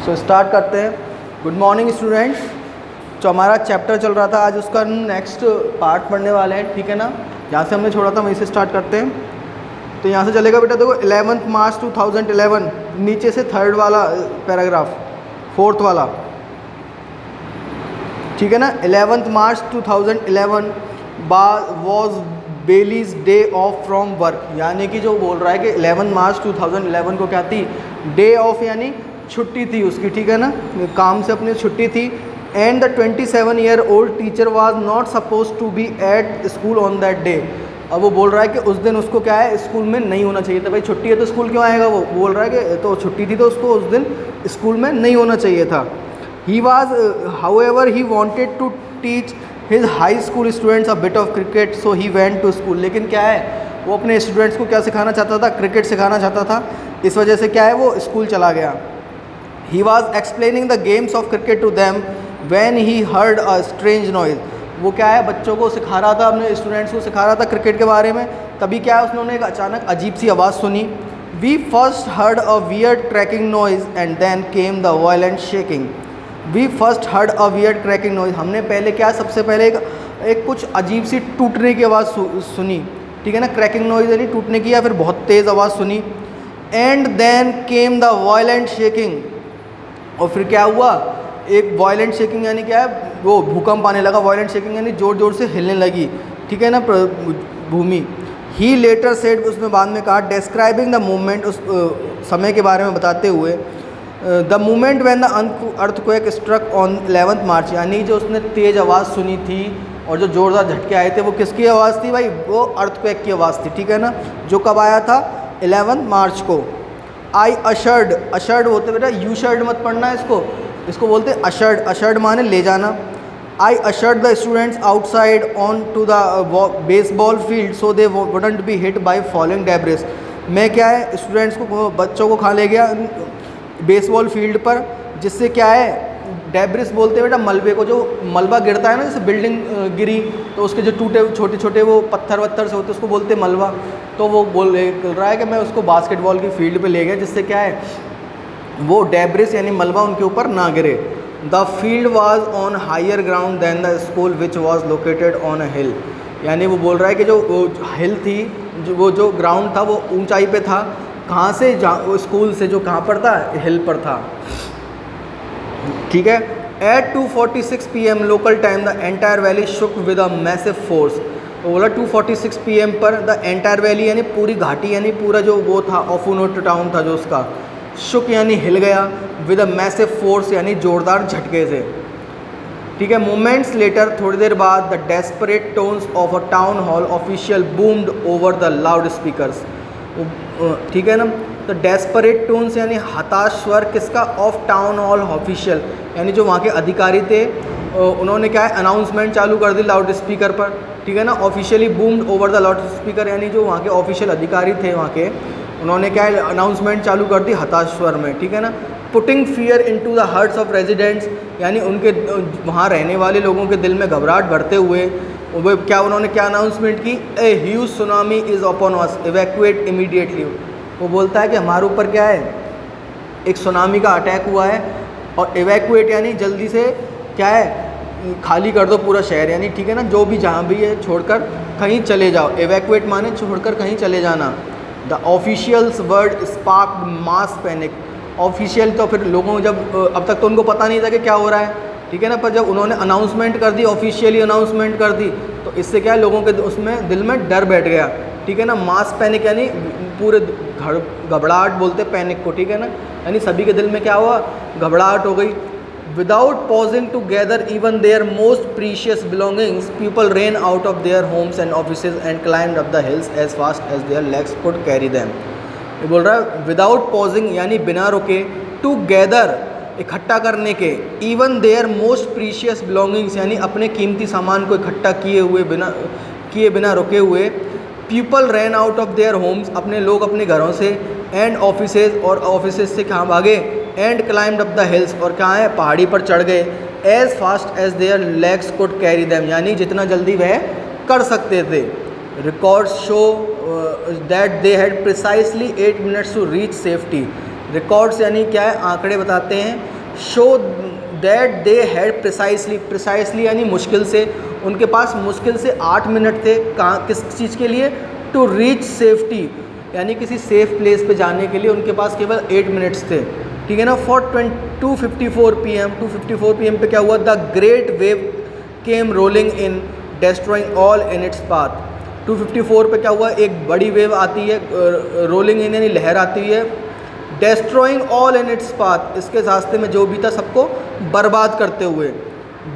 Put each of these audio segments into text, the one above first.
So start करते हैं। Good morning students. जो हमारा चैप्टर चल रहा था आज उसका नेक्स्ट पार्ट पढ़ने वाले हैं, ठीक है ना। जहाँ से हमने छोड़ा था वहीं से स्टार्ट करते हैं। तो यहाँ से चलेगा बेटा, देखो 11 मार्च 2011, नीचे से थर्ड वाला पैराग्राफ, फोर्थ वाला, ठीक है ना। 11 March 2011 was Bailey's day off from work, यानी कि जो बोल रहा है कि 11 मार्च 2011 को क्या थी, डे ऑफ यानी छुट्टी थी उसकी, ठीक है ना, काम से अपनी छुट्टी थी। And the 27-year-old teacher was not suppose to be at school on that day. अब वो बोल रहा है कि उस दिन उसको क्या है, स्कूल में नहीं होना चाहिए था। भाई छुट्टी है तो स्कूल क्यों आएगा, वो बोल रहा है कि तो छुट्टी थी तो उसको उस दिन स्कूल में नहीं होना चाहिए था। He was however he wanted to teach his high school students a bit of cricket, so he went to school. लेकिन क्या है, वो अपने स्टूडेंट्स को क्या सिखाना चाहता था, क्रिकेट सिखाना चाहता था। इस वजह से क्या है, वो स्कूल चला गया। He was explaining the games of cricket to them when he heard a strange noise. वो क्या है, बच्चों को सिखा रहा था, अपने स्टूडेंट्स को सिखा रहा था क्रिकेट के बारे में। तभी क्या है, उसने एक अचानक अजीब सी आवाज़ सुनी। We first heard a weird cracking noise and then came the violent shaking. We first heard a weird cracking noise. हमने पहले क्या, सबसे पहले एक कुछ अजीब सी टूटने की आवाज़ सुनी, ठीक है ना। क्रैकिंग नॉइज यानी टूटने की या फिर बहुत तेज़ आवाज़ सुनी। And then came the violent shaking, और फिर क्या हुआ, एक वायलेंट शेकिंग यानी क्या है, वो भूकंप आने लगा। वायलेंट शेकिंग यानी ज़ोर ज़ोर से हिलने लगी, ठीक है ना, भूमि। ही लेटर सेड, उसने बाद में कहा, डिस्क्राइबिंग द मूवमेंट, उस समय के बारे में बताते हुए, the movement when the earthquake struck on 11 March, यानी जो उसने तेज़ आवाज़ सुनी थी और जो ज़ोरदार झटके आए थे वो किसकी आवाज़ थी भाई, वो अर्थक्वेक की आवाज़ थी, ठीक है ना, जो कब आया था, 11 मार्च को। आई अशर्ड, अशर्ड बोलते बेटा, यू शर्ड मत पढ़ना है इसको बोलते अशर्ड। अशर्ड माने ले जाना। I ushered the students outside on to the baseball field so they wouldn't be hit by falling debris. मैं क्या है, स्टूडेंट्स को, बच्चों को कहाँ ले गया, बेसबॉल फील्ड पर, जिससे क्या है, डेब्रिस बोलते हैं बेटा मलबे को, जो मलबा गिरता है ना, जैसे बिल्डिंग गिरी तो उसके जो टूटे छोटे छोटे वो पत्थर वत्थर से होते हैं, उसको बोलते हैं मलबा। तो वो बोल रहा है कि मैं उसको बास्केटबॉल की फील्ड पे ले गया, जिससे क्या है, वो डेब्रिस यानी मलबा उनके ऊपर ना गिरे। The field was on higher ground than the school which was located on a hill, यानी वो बोल रहा है कि जो हिल थी, जो ग्राउंड था वो ऊंचाई पे था। कहाँ से, स्कूल से जो कहाँ पर था, हिल पर था, ठीक है। At 2:46 PM local time the entire valley shook with a massive force. तो बोला 2:46 PM पर द एंटायर वैली यानी पूरी घाटी, यानी पूरा जो वो था ऑफुनोट टाउन था जो उसका, शुक यानी हिल गया, विद अ मैसिव फोर्स यानी जोरदार झटके से, ठीक है। मोमेंट्स लेटर, थोड़ी देर बाद, the desperate tones of a town hall official boomed over the loudspeakers, ठीक है ना। तो डेस्परेट टोन्स यानी हताश स्वर किसका, ऑफ टाउन हॉल ऑफिशियल, यानी जो वहाँ के अधिकारी थे उन्होंने क्या है, अनाउंसमेंट चालू कर दी लाउड स्पीकर पर, ठीक है ना। Officially boomed over the loud speaker, यानी जो वहाँ के ऑफिशियल अधिकारी थे वहाँ के, उन्होंने क्या है, अनाउंसमेंट चालू कर दी हताश स्वर में, ठीक है ना। Putting fear into the hearts of residents, यानी उनके वहाँ रहने वाले लोगों के दिल में घबराहट भरते हुए वो क्या, उन्होंने क्या अनाउंसमेंट की, a huge tsunami is upon us evacuate immediately. वो बोलता है कि हमारे ऊपर क्या है, एक सुनामी का अटैक हुआ है, और इवैक्यूएट यानी जल्दी से क्या है, खाली कर दो पूरा शहर, यानी ठीक है ना, जो भी जहाँ भी है छोड़कर कहीं चले जाओ। इवैक्यूएट माने छोड़कर कहीं चले जाना। The officials word sparked mass panic. Official तो फिर लोगों, जब अब तक तो उनको पता नहीं था कि क्या हो रहा है, ठीक है ना, पर जब उन्होंने अनाउंसमेंट कर दी, ऑफिशियली अनाउंसमेंट कर दी, तो इससे क्या है, लोगों के उसमें दिल में डर बैठ गया, ठीक है ना। मास पैनिक यानी पूरे घबराहट बोलते पैनिक को, ठीक है ना, यानी सभी के दिल में क्या हुआ, घबराहट हो गई। Without pausing to gather even their most precious belongings, people ran out of their homes and offices and climbed up the hills as fast as their legs could carry them. ये बोल रहा है विदाउट पॉजिंग यानी बिना रुके, to gather इकट्ठा करने के, even their most precious belongings यानी अपने कीमती सामान को इकट्ठा किए बिना रुके हुए। People ran out of their Holmes, अपने लोग अपने घरों से, एंड ऑफिसेज, और ऑफिसेज से कहाँ भागे, and climbed up the hills, और कहाँ है, पहाड़ी पर चढ़ गए। As fast as their legs could carry them, यानी जितना जल्दी वह कर सकते थे। Records show that they had precisely 8 minutes to reach safety. Records यानी क्या है, आंकड़े बताते हैं। Show that they had precisely यानी मुश्किल से, उनके पास मुश्किल से 8 मिनट थे कहाँ किस चीज़ के लिए, टू रीच सेफ्टी यानी किसी सेफ प्लेस पे जाने के लिए उनके पास केवल 8 मिनट्स थे, ठीक है ना। फॉर 2:54 PM पे क्या हुआ, the great wave came rolling in destroying all in its path. 2:54 पे क्या हुआ, एक बड़ी वेव आती है, रोलिंग इन यानी लहर आती है, डेस्ट्रॉइंग ऑल इन इट्स पाथ, इसके रास्ते में जो भी था सबको बर्बाद करते हुए।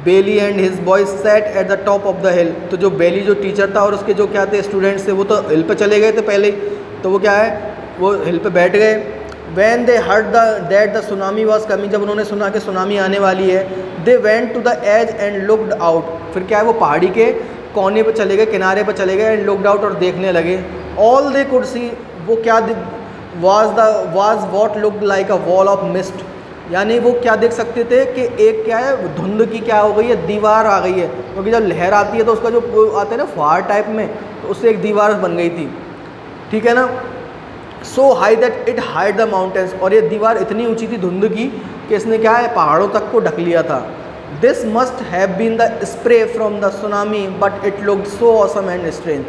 Bailey and his boys sat at the top of the hill, तो जो बेली जो टीचर था और उसके जो क्या थे स्टूडेंट्स थे वो तो हिल पे चले गए थे पहले ही, तो वो क्या है वो हिल पे बैठ गए। When they heard that the tsunami was coming, जब उन्होंने सुना कि सुनामी आने वाली है, they went to the edge and looked out, फिर क्या है वो पहाड़ी के कोने पे चले गए, किनारे पे चले गए, एंड लुक्ड आउट और देखने लगे। ऑल दे कुड सी, वो क्या was what looked like a wall of mist, यानी वो क्या देख सकते थे कि एक क्या है धुंध की क्या हो गई है, दीवार आ गई है, क्योंकि जब लहर आती है तो उसका जो आता है ना फुहार टाइप में, तो उससे एक दीवार बन गई थी, ठीक है ना। So high that it hide the mountains, और ये दीवार इतनी ऊंची थी धुंध की कि इसने क्या है पहाड़ों तक को ढक लिया था। This must have been the spray from the tsunami but it looked so awesome and strange.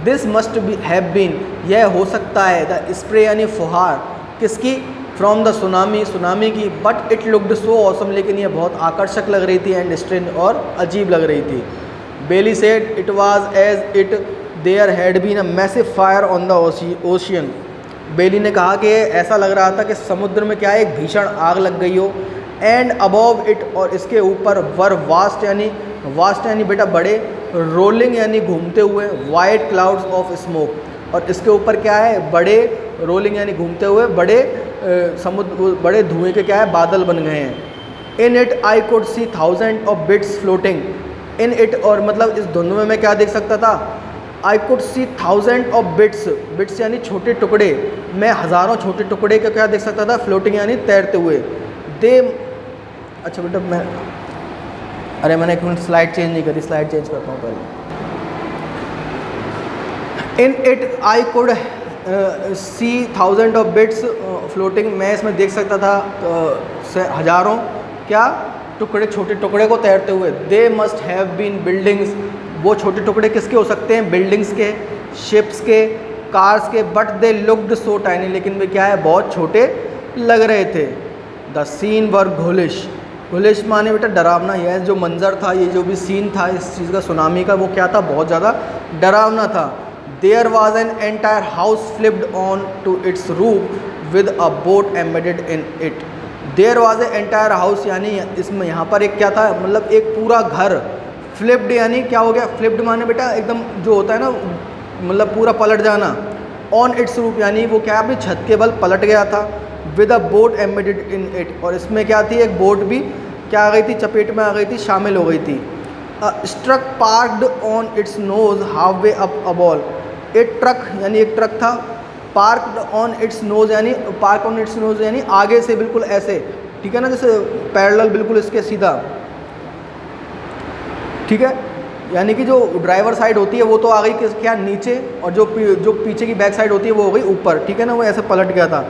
This must have been, यह हो सकता है, द स्प्रे यानी फुहार किसकी, फ्रॉम द सुनामी की, but it looked so awesome, लेकिन यह बहुत आकर्षक लग रही थी, एंड स्ट्रेंज और अजीब लग रही थी। Bailey said it was as it there had been a massive fire on the ocean. Bailey ने कहा कि ऐसा लग रहा था कि समुद्र में क्या है एक भीषण आग लग गई हो। एंड अबव इट, और इसके ऊपर, वर वास्ट यानी बेटा बड़े, रोलिंग यानी घूमते हुए, वाइट क्लाउड्स ऑफ स्मोक, और इसके ऊपर क्या है बड़े, रोलिंग यानी घूमते हुए बड़े समुद्र, बड़े धुएं के क्या है बादल बन गए हैं। In it I could see 1000 of bits floating in it, और मतलब इस धुंध में मैं क्या देख सकता था, I could see 1000 of bits यानी छोटे टुकड़े, मैं हज़ारों छोटे टुकड़े का क्या देख सकता था, फ्लोटिंग यानी तैरते हुए। दे, अच्छा बेटा मैंने एक मिनट स्लाइड चेंज नहीं करी, स्लाइड चेंज करता हूँ पहले। In it I could see 1000 of bits floating, मैं इसमें देख सकता था हज़ारों क्या टुकड़े, छोटे टुकड़े को तैरते हुए। They must have been buildings, वो छोटे टुकड़े किसके हो सकते हैं, बिल्डिंग्स के, शिप्स के, कार्स के, but they looked so tiny, लेकिन वे क्या है बहुत छोटे लग रहे थे। द सीन वर घुलिश माने बेटा डरावना, यह जो मंजर था, ये जो भी सीन था इस चीज़ का सुनामी का, वो क्या था बहुत ज़्यादा डरावना था। There was an entire house flipped on to its roof with a boat embedded in it. There was a entire house, यानी इसमें यहाँ पर एक क्या था, मतलब एक पूरा घर, फ्लिप्ड यानी क्या हो गया, फ्लिप्ड माने बेटा एकदम जो होता है ना, मतलब पूरा पलट जाना। ऑन इट्स रूफ यानी वो क्या अपनी छत के बल पलट गया था। With a boat embedded in it, और इसमें क्या थी एक बोट भी क्या आ गई थी, चपेट में आ गई थी, शामिल हो गई थी। Truck parked on its nose half way up a ball, एक ट्रक यानी एक ट्रक था, पार्क्ड ऑन इट्स नोज यानी पार्क ऑन इट्स नोज यानी आगे से बिल्कुल ऐसे, ठीक है ना, जैसे पैरेलल बिल्कुल इसके सीधा, ठीक है, यानी कि जो ड्राइवर साइड होती है वो तो आ गई क्या नीचे, और जो पीछे की बैक साइड होती है वो हो गई ऊपर, ठीक है ना, वो ऐसे पलट गया था।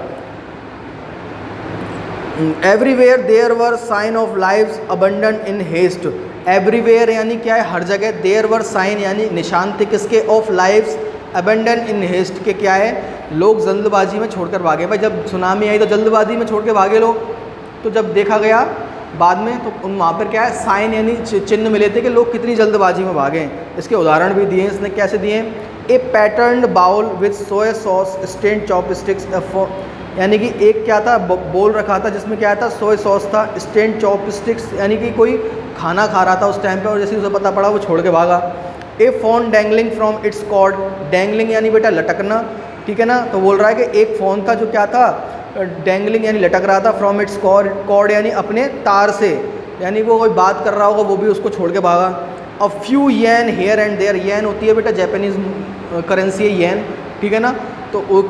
Everywhere there were sign of lives abandon in haste, everywhere यानी क्या है हर जगह, देयर वर साइन यानी निशान थे किसके, of lives abandon in haste के, क्या है लोग जल्दबाजी में छोड़कर भागे। भाई जब सुनामी आई तो जल्दबाजी में छोड़ के भागे लोग, तो जब देखा गया बाद में तो उन वहाँ पर क्या है साइन यानी चिन्ह मिले थे कि लोग कितनी जल्दबाजी में भागे। इसके उदाहरण भी दिए, इसने कैसे दिए, a patterned bowl with soy sauce stain chopsticks, यानी कि एक क्या था बोल रखा था जिसमें क्या था सोया सॉस था, स्टेन चॉपस्टिक्स यानी कि कोई खाना खा रहा था उस टाइम पे और जैसे उसे पता पड़ा वो छोड़ के भागा। A phone dangling from its cord, dangling यानी बेटा लटकना, ठीक है ना, तो बोल रहा है कि एक फ़ोन था जो क्या था डैंगलिंग यानी लटक रहा था, फ्रॉम इट्स कॉर्ड यानी अपने तार से, यानी वो कोई बात कर रहा होगा वो भी उसको छोड़ के भागा। A few yen here and there, yen होती है बेटा जापानीज़ करेंसी है येन, ठीक है ना, तो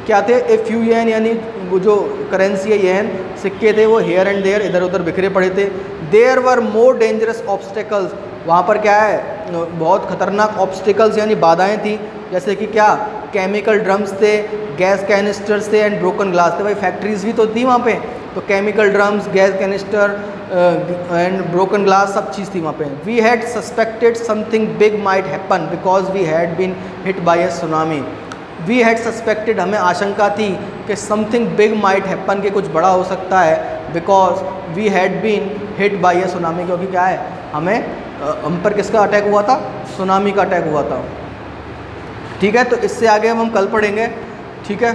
क्या थे ए फ्यू येन यानी वो जो करेंसी है येन सिक्के थे वो हेयर एंड देयर इधर उधर बिखरे पड़े थे। There were more dangerous obstacles, वहाँ पर क्या है बहुत ख़तरनाक ऑब्स्टिकल्स यानी बाधाएं थी, जैसे कि क्या, केमिकल ड्रम्स थे, गैस कैनिस्टर्स थे एंड ब्रोकन ग्लास थे। भाई फैक्ट्रीज भी तो थी वहाँ पे, तो chemical drums, gas canister and broken glass सब चीज़ थी वहाँ पे। We had suspected something big might happen because we had been hit by a tsunami. We had suspected, हमें आशंका थी कि समथिंग बिग माइट हैपन, के कुछ बड़ा हो सकता है, because we had been hit by a tsunami, क्योंकि क्या है, हम पर किसका अटैक हुआ था, सुनामी का अटैक हुआ था। ठीक है, तो इससे आगे हम कल पढ़ेंगे। ठीक है।